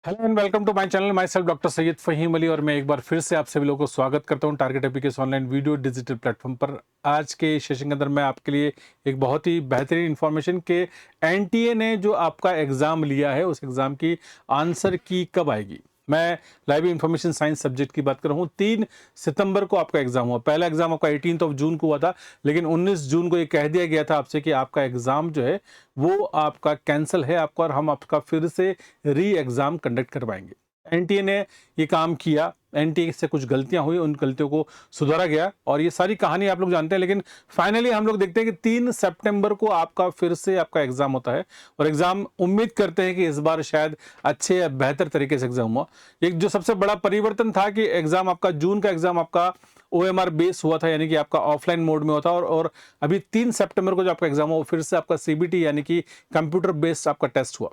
Hello and welcome to my channel. Myself doctor Syed Faheem Ali और मैं एक बार फिर से आप सभी लोगों को स्वागत करता हूं टारगेट एपीकेस ऑनलाइन वीडियो डिजिटल प्लेटफॉर्म पर। आज के सेशन के अंदर मैं आपके लिए एक बहुत ही बेहतरीन इन्फॉर्मेशन के एनटीए ने जो आपका एग्ज़ाम लिया है उस एग्ज़ाम की आंसर की कब आएगी। मैं लाइव इंफॉर्मेशन साइंस सब्जेक्ट की बात कर रहा हूँ। 3 सितंबर को आपका एग्जाम हुआ। पहला एग्जाम आपका 18 जून को हुआ था, लेकिन 19 जून को ये कह दिया गया था आपसे कि आपका एग्जाम जो है वो आपका कैंसिल है आपका, और हम आपका फिर से री एग्जाम कंडक्ट करवाएंगे। एनटीए ने ये काम किया, एनटीए से कुछ गलतियां हुई, उन गलतियों को सुधारा गया और ये सारी कहानी आप लोग जानते हैं। लेकिन फाइनली हम लोग देखते हैं कि 3 सितंबर को आपका फिर से आपका एग्जाम होता है और एग्जाम उम्मीद करते हैं कि इस बार शायद अच्छे या बेहतर तरीके से एग्जाम हुआ। एक जो सबसे बड़ा परिवर्तन था कि एग्जाम आपका जून का एग्जाम आपका ओएमआर बेस हुआ था, यानी कि आपका ऑफलाइन मोड में होता है, और अभी 3 सितंबर को जो आपका एग्जाम हुआ फिर से आपका सीबीटी यानी कि कंप्यूटर बेस्ड आपका टेस्ट हुआ।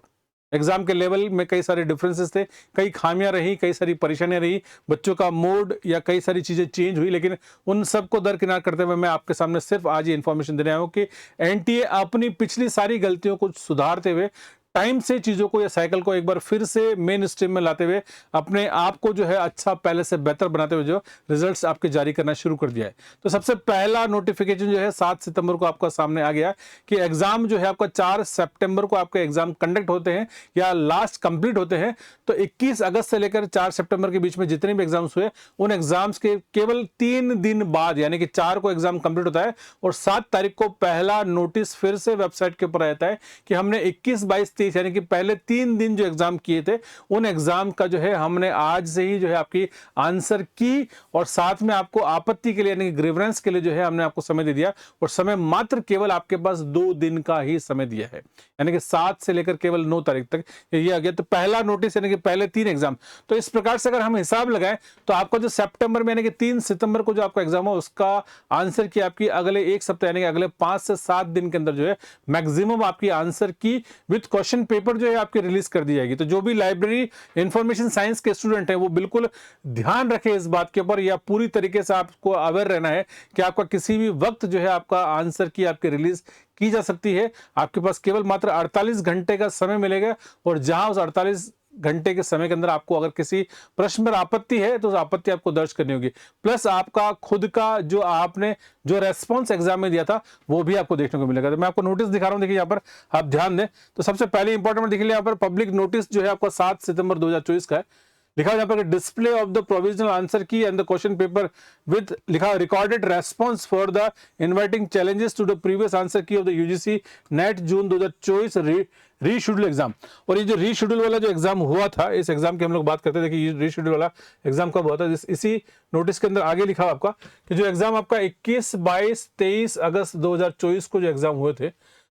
एग्जाम के लेवल में कई सारे डिफरेंसेस थे, कई खामियां रही, कई सारी परेशानियां रही, बच्चों का मोड या कई सारी चीजें चेंज हुई, लेकिन उन सबको दरकिनार करते हुए मैं आपके सामने सिर्फ आज ये इंफॉर्मेशन देने आया हूं कि एनटीए अपनी पिछली सारी गलतियों को सुधारते हुए टाइम से चीजों को या साइकिल को एक बार फिर से मेन स्ट्रीम में लाते हुए अपने आप को जो है अच्छा पहले से बेहतर बनाते हुए जो रिजल्ट्स आपके जारी करना शुरू कर दिया है। तो सबसे पहला नोटिफिकेशन जो है 7 सितंबर को आपका सामने आ गया कि एग्जाम जो है आपका 4 सितंबर को आपके एग्जाम कंडक्ट होते हैं या लास्ट कंप्लीट होते हैं। तो 21 अगस्त से लेकर 4 सितंबर के बीच में जितने भी एग्जाम्स हुए उन एग्जाम्स के केवल 3 दिन बाद यानी कि 4 को एग्जाम कंप्लीट होता है और 7 तारीख को पहला नोटिस फिर से वेबसाइट के ऊपर आता है कि हमने 21, 22, 23 यानी कि पहले 3 दिन जो एग्जाम किए थे उन एग्जाम का जो है हमने आज से ही जो है आपकी आंसर की, और साथ में आपको आपत्ति के लिए यानी कि ग्रीवेंस के लिए जो है हमने आपको समय दे दिया, और समय मात्र केवल आपके पास 2 दिन का ही समय दिया है, यानी कि 7 से लेकर केवल 9 तारीख तक ये आ गया। तो पहला नोटिस यानी कि पहले 3 एग्जाम, तो इस प्रकार से अगर हम हिसाब लगाएं तो आपका जो सितंबर में यानी कि 3 सितंबर को जो आपका एग्जाम हो उसका आंसर की आपकी अगले 1 सप्ताह यानी कि अगले 5 से 7 दिन के अंदर जो है मैक्सिमम आपकी आंसर की विद क्वेश्चन पेपर जो है आपकी रिलीज कर दी जाएगी। तो जो भी लाइब्रेरी इंफॉर्मेशन साइंस के स्टूडेंट हैं वो बिल्कुल ध्यान रखें इस बात के ऊपर, या पूरी तरीके से आपको अवेयर रहना है कि आपका किसी भी वक्त जो है आपका आंसर की आपकी रिलीज की जा सकती है। आपके पास केवल मात्र 48 घंटे का समय मिलेगा, और जहां उस 48 घंटे के समय के अंदर आपको अगर किसी प्रश्न पर आपत्ति है तो उस आपत्ति आपको दर्ज करनी होगी, प्लस आपका खुद का जो आपने जो रेस्पॉन्स एग्जाम में दिया था वो भी आपको देखने को मिलेगा। तो मैं आपको नोटिस दिखा रहा हूं, देखिए यहाँ पर आप ध्यान दें। तो सबसे पहले इंपॉर्टेंट देखिए यहाँ पर पब्लिक नोटिस जो है आपका 7 सितंबर 2024 का है। लिखा यहाँ पर display of the provisional answer key and the question paper with लिखा recorded response for the inviting challenges to the previous answer key of the UGC NET June 2024 reschedule exam. और ये जो रीशेड्यूल वाला जो एग्जाम हुआ था, इस exam की हम लोग बात करते हैं। देखिए ये रीशेड्यूल वाला एग्जाम कब हुआ था, इसी नोटिस के अंदर आगे लिखा आपका कि जो एग्जाम आपका 21, 22, 23 अगस्त 2024 को जो एग्जाम हुए थे,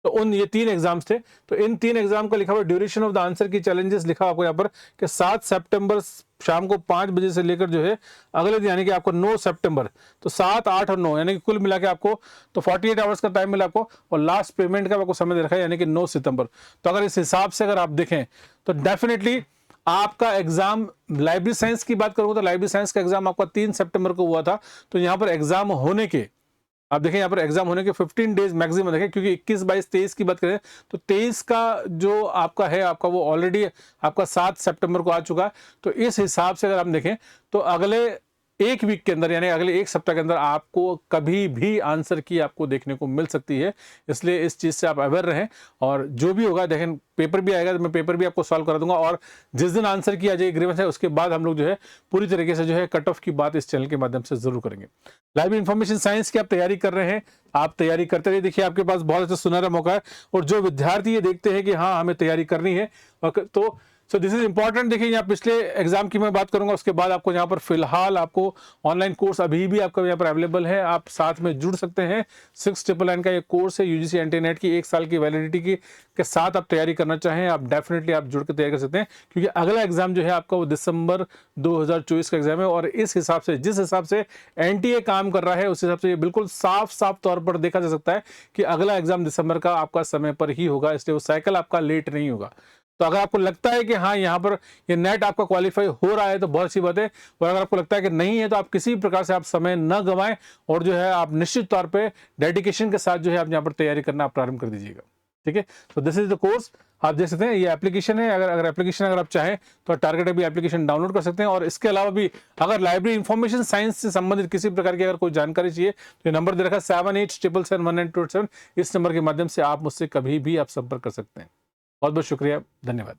तो उन ये 3 एग्जाम्स थे। तो इन 3 एग्जाम का लिखा हुआ ड्यूरेशन ऑफ द आंसर की चैलेंजेस लिखा आपको यहाँ पर कि 7 सितंबर शाम को 5 बजे से लेकर जो है अगले दिन यानी कि आपको 9 सितंबर, तो 7, 8 और 9 यानी कि कुल मिला के आपको तो 48 आवर्स का टाइम मिला आपको, और लास्ट पेमेंट का आपको समय दे रखा है यानी कि 9 सितंबर। तो अगर इस हिसाब से अगर आप देखें तो डेफिनेटली आपका एग्जाम लाइब्रेरी साइंस की बात करूंगा तो लाइब्रेरी साइंस का एग्जाम आपका 3 सितंबर को हुआ था। तो यहाँ पर एग्जाम होने के आप देखें यहाँ पर एग्जाम होने के 15 डेज मैक्सिमम देखें, क्योंकि 21, 22, 23 की बात करें तो 23 का जो आपका है आपका वो ऑलरेडी आपका 7 सितंबर को आ चुका है। तो इस हिसाब से अगर हम देखें तो अगले 1 वीक के अंदर यानी अगले 1 सप्ताह के अंदर आपको कभी भी आंसर की आपको देखने को मिल सकती है। इसलिए इस चीज़ से आप अवेयर रहें, और जो भी होगा देखें पेपर भी आएगा तो मैं पेपर भी आपको सॉल्व करा दूंगा, और जिस दिन आंसर की आ जाएगी ग्रीवेंस है उसके बाद हम लोग जो है पूरी तरीके से जो है कट ऑफ की बात इस चैनल के माध्यम से जरूर करेंगे। लाइव इन्फॉर्मेशन साइंस की आप तैयारी कर रहे हैं, आप तैयारी करते रहिए। देखिए आपके पास बहुत अच्छा सुनहरा मौका है, और जो विद्यार्थी ये देखते हैं कि हाँ हमें तैयारी करनी है तो सो दिस इज इंपॉर्टेंट। देखिए यहाँ पिछले एग्जाम की मैं बात करूंगा, उसके बाद आपको यहाँ पर फिलहाल आपको ऑनलाइन कोर्स अभी भी आपका यहाँ पर अवेलेबल है, आप साथ में जुड़ सकते हैं। 699 का ये कोर्स है यूजीसी एंटी नेट की 1 साल की वैलिडिटी की के साथ आप तैयारी करना चाहें आप डेफिनेटली आप जुड़ कर तैयारी कर सकते हैं, क्योंकि अगला एग्जाम जो है आपका वो दिसंबर 2024 का एग्जाम है। और इस हिसाब से जिस हिसाब से एनटीए काम कर रहा है उस हिसाब से ये बिल्कुल साफ साफ तौर पर देखा जा सकता है कि अगला एग्जाम दिसंबर का आपका समय पर ही होगा, इसलिए वो साइकिल आपका लेट नहीं होगा। तो अगर आपको लगता है कि हाँ यहाँ पर ये नेट आपका क्वालिफाई हो रहा है तो बहुत अच्छी बात है, और अगर आपको लगता है कि नहीं है तो आप किसी प्रकार से आप समय न गंवाएं, और जो है आप निश्चित तौर पे डेडिकेशन के साथ जो है आप यहाँ पर तैयारी करना आप प्रारंभ कर दीजिएगा। ठीक है। तो दिस इज द कोर्स, आप देख सकते हैं ये एप्लीकेशन है। अगर एप्लीकेशन अगर आप चाहें तो टारगेट अभी एप्लीकेशन डाउनलोड कर सकते हैं। और इसके अलावा भी अगर लाइब्रेरी इंफॉर्मेशन साइंस से संबंधित किसी प्रकार की अगर कोई जानकारी चाहिए तो ये नंबर दे रखा है 7877719287। इस नंबर के माध्यम से आप मुझसे कभी भी आप संपर्क कर सकते हैं। बहुत बहुत शुक्रिया, धन्यवाद।